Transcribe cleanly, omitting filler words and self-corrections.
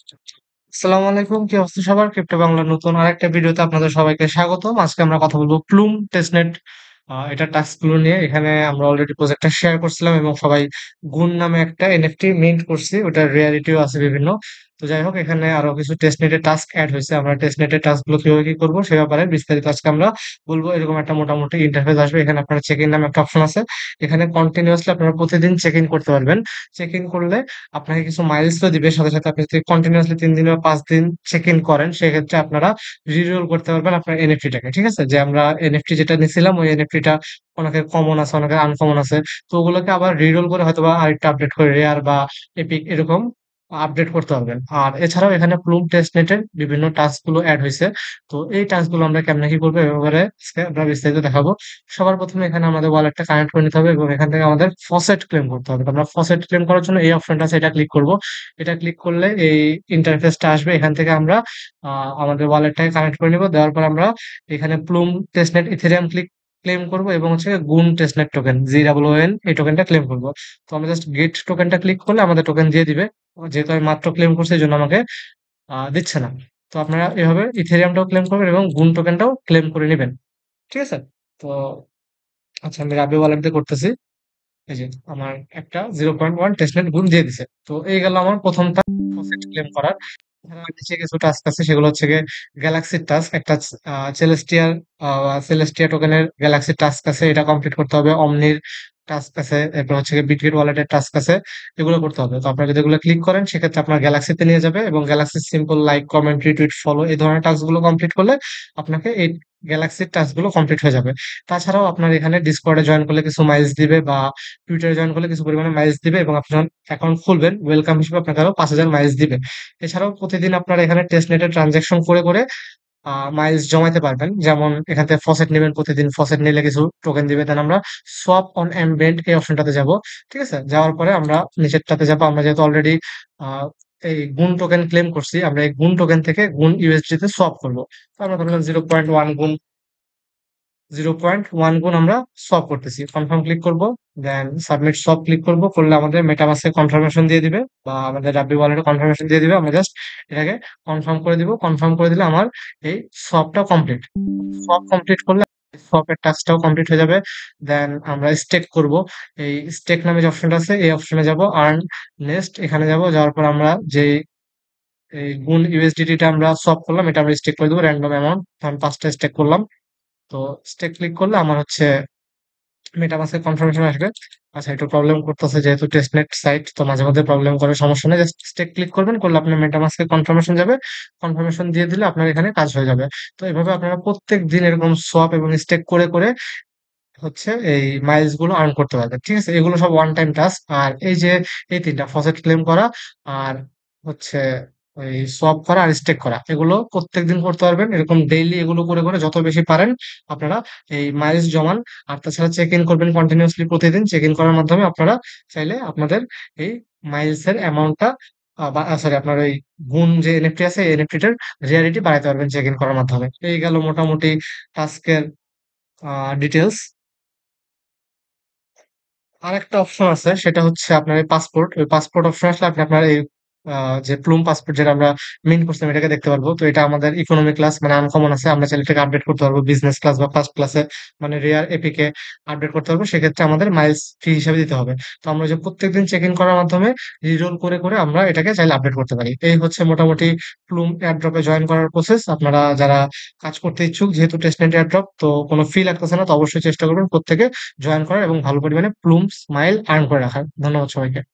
আসসালামু আলাইকুম। কি অবস্থা সবার? ক্রিপ্টো বাংলার নতুন আরেকটা ভিডিওতে আপনাদের সবাইকে স্বাগতম। আজকে আমরা কথা বলবো প্লুম টেস্টনেট এটার টাস্ক গুলো নিয়ে। এখানে আমরা অলরেডি প্রজেক্টটা শেয়ার করছিলাম এবং সবাই গুণ নামে একটা এনএফটি মিন্ট করছি। ওটার রেয়ারিটিও আছে বিভিন্ন। তো যাই হোক, এখানে আরো কিছু টেস্টনেটের টাস্ক এড হয়েছে। আমরা টেস্টনেটের টাস্ক গুলো কিভাবে কি করবো সে ব্যাপারে বিস্তারিত আজকে আমরা বলবো। এরকম একটা মোটামুটি ইন্টারফেস আসবে। এখানে আপনার চেক ইন নামে একটা অপশন আছে। এখানে কন্টিনিউয়াসলি আপনারা প্রতিদিন চেক ইন করতে পারবেন। চেক ইন করলে আপনাকে কিছু মাইলসও দিবে, সাথে সাথে আপনি যদি কন্টিনিউয়াসলি 3 দিন বা 5 দিন চেক ইন করেন সেক্ষেত্রে আপনারা রিরোল করতে পারবেন আপনার এনএফটিটাকে। ঠিক আছে, যে আমরা এনএফটি যেটা নিছিলাম ওই এনএফটিটা অনেকের কমন আছে, অনেকের আনকমন আছে। তো ওগুলোকে আবার রিরোল করে হয়তো বা আরেকটা আপডেট করে রেয়ার বা এপিক এরকম আপডেট করতে পারবেন। আর এছাড়াও এখানে প্লুম টেস্টনেটের বিভিন্ন টাস্ক গুলো অ্যাড হয়েছে। তো এই টাস্ক গুলো আমরা কেমনে কি করবো এবারে আজকে আমরা বিস্তারিত দেখাবো। সবার প্রথমে এখানে আমাদের ওয়ালেটটা কানেক্ট করে নিতে হবে এবং এখান থেকে আমাদের ফসেট ক্লেম করতে হবে। তো আমরা ফসেট ক্লেম করার জন্য এই অপশনটা আছে, এটা ক্লিক করব। এটা ক্লিক করলে এই ইন্টারফেসটা আসবে। এখান থেকে আমরা আমাদের ওয়ালেটটাকে কানেক্ট করে নিব। দেওয়ার পর আমরা এখানে প্লুম টেস্টনেট ইথেরিয়াম ক্লেম করব এবং হচ্ছে গুন টেস্টনেট টোকেন GOON এই টোকেনটা ক্লেম করব। তো আমরা জাস্ট গেট টোকেনটা ক্লিক করলে আমাদের টোকেন দিয়ে দিবে। যেহেতু আমি মাত্র ক্লেম করছি এই জন্য আমাকে দিচ্ছে না। তো আপনারা এভাবে ইথেরিয়ামটাও ক্লেম করবেন এবং গুন টোকেনটাও ক্লেম করে নেবেন। ঠিক আছে? তো আচ্ছা, আমি রাবি ওয়ালেট দিয়ে করতেছি। এই যে আমার একটা 0.1 টেস্টনেট গুণ দিয়ে দিছে। তো এই গেল আমার প্রথমটা প্রফিট ক্লেম করার। এখানে নিচে কিছু টাস্ক আছে, সেগুলো হচ্ছে গিয়ে গ্যালাক্সির টাস্ক। একটা সেলেস্টিয়া টোকেনের গ্যালাক্সির টাস্ক আছে, এটা কমপ্লিট করতে হবে। অমনির টাস্ক আছে, এরপর হচ্ছে গিয়ে বিটগেট ওয়ালেটের টাস্ক আছে, এগুলো করতে হবে। তো আপনারা যদি এগুলো ক্লিক করেন সেক্ষেত্রে আপনার গ্যালাক্সিতে নিয়ে যাবে এবং গ্যালাক্সির simple like, comment, retweet, follow এই ধরনের টাস্ক গুলো কমপ্লিট করলে আপনাকে এই গ্যালাক্সির টাস্ক গুলো কমপ্লিট হয়ে যাবে। তাছাড়াও আপনার এখানে ডিসকর্ডে জয়েন করলে কিছু মাইলস দিবে বা টুইটারে জয়েন করলে কিছু পরিমাণে মাইলস দিবে এবং আপনি যখন অ্যাকাউন্ট খুলবেন ওয়েলকাম হিসেবে আপনাকে আরো 5,000 মাইলস দিবে। এছাড়াও প্রতিদিন আপনারা এখানে টেস্ট নেটে ট্রানজাকশন করে করে মাইলস জমাইতে পারবেন। যেমন এখান থেকে ফসেট নেবেন, প্রতিদিন ফসেট নিলে কিছু টোকেন দিবে। দেন আমরা সোয়াপ অন এমবেন্ট এই অপশনটাতে যাব। ঠিক আছে, যাওয়ার পরে আমরা নিচেরটাতে যাব। আমরা যেহেতু অলরেডি এই গুণ টোকেন ক্লেম করছি, আমরা এই গুণ টোকেন থেকে গুণ ইউএসডি তে সোয়াপ করবো। তো আমরা ধরলাম 0.1 গুণ আমরা সোয়াপ করতেছি। কনফার্ম ক্লিক করব, দেন সাবমিট সোয়াপ ক্লিক করব। করলে আমাদের মেটামাস্কে কনফার্মেশন দিয়ে দিবে বা আমাদের রাব্বি ওয়ালেটে কনফার্মেশন দিয়ে দিবে। আমরা জাস্ট এটাকে কনফার্ম করে দিব। কনফার্ম করে দিলে আমার এই সোয়াপটা কমপ্লিট। সোয়াপ কমপ্লিট করলে সোয়াপের টাস্কটাও কমপ্লিট হয়ে যাবে। দেন আমরা স্টেক করব। এই স্টেক নামে যে অপশনটা আছে এই অপশনে যাব, আর্ন নেক্সট এখানে যাব। যাওয়ার পর আমরা যে এই গুণ ইউএসডিটি আমরা সোয়াপ করলাম এটা আমরা স্টেক করে দেবো র্যান্ডম অ্যামাউন্ট। তখন 5টা স্টেক করলাম। তো স্টেক ক্লিক করলে আমার হচ্ছে মেটামাস্কের কনফার্মেশন আসবে। আচ্ছা, একটু প্রবলেম করতেছে যেহেতু টেস্টনেট সাইট, তো মাঝে মধ্যে প্রবলেম করে, সমস্যা নেই। জাস্ট স্টেক ক্লিক করবেন, করলে আপনার মেটামাস্কের কনফার্মেশন যাবে। কনফার্মেশন দিয়ে দিলে আপনার এখানে কাজ হয়ে যাবে। তো এভাবে আপনারা প্রত্যেক দিন এরকম সোয়াপ এবং স্টেক করে করে হচ্ছে এই মাইলস গুলো আর্ন করতে পারবেন। ঠিক আছে, এগুলো সব ওয়ান টাইম টাস্ক। আর এই যে এই তিনটা ফসেট ক্লেম করা আর হচ্ছে ওই সোয়াপ করা আর স্টেক করা, এগুলো প্রত্যেকদিন করতে পারবেন। এরকম ডেইলি এগুলো করে করে যত বেশি পারেন আপনারা এই মাইলস জমান। আর তাছাড়া চেক ইন করবেন কন্টিনিউয়াসলি প্রতিদিন। চেক ইন করার মাধ্যমে আপনারা চাইলে আপনাদের এই মাইলস এর অ্যামাউন্টটা বা সরি আপনার ওই গুণ যে এনএফটি আছে এই এনএফটিটার রিয়ালিটি বাড়াইতে পারবেন চেক ইন করার মাধ্যমে। এই গেল মোটামুটি টাস্কের ডিটেলস। আরেকটা অপশন আছে, সেটা হচ্ছে আপনার এই পাসপোর্ট। ওই পাসপোর্ট অপশন আসলে আপনি আপনার এই যে প্লুম পাসপোর্ট যেটা আমরা মিন্ট করছিলাম এটাকে দেখতে পারবো। তো এটা আমাদের ইকোনমি ক্লাস মানে আনকমন আছে, আমরা চাইলে এটাকে আপডেট করতে পারবো বিজনেস ক্লাস বা ফার্স্ট ক্লাসে, মানে রেয়ার এপিকে আপডেট করতে পারবো। সেক্ষেত্রে আমাদের মাইলস ফি হিসেবে দিতে হবে। তো আমরা যে প্রত্যেকদিন চেক ইন করার মাধ্যমে রিরোল করে করে আমরা এটাকে চাইলে আপডেট করতে পারি। এই হচ্ছে মোটামুটি প্লুম এয়ারড্রপে জয়েন করার প্রসেস। আপনারা যারা কাজ করতে ইচ্ছুক, যেহেতু টেস্টনেট এয়ারড্রপ তো কোনো ফি লাগতেছে না, তো অবশ্যই চেষ্টা করবেন প্রত্যেকে জয়েন করার এবং ভালো পরিমাণে প্লুম স্মাইল আর্ন করে রাখার। ধন্যবাদ সবাইকে।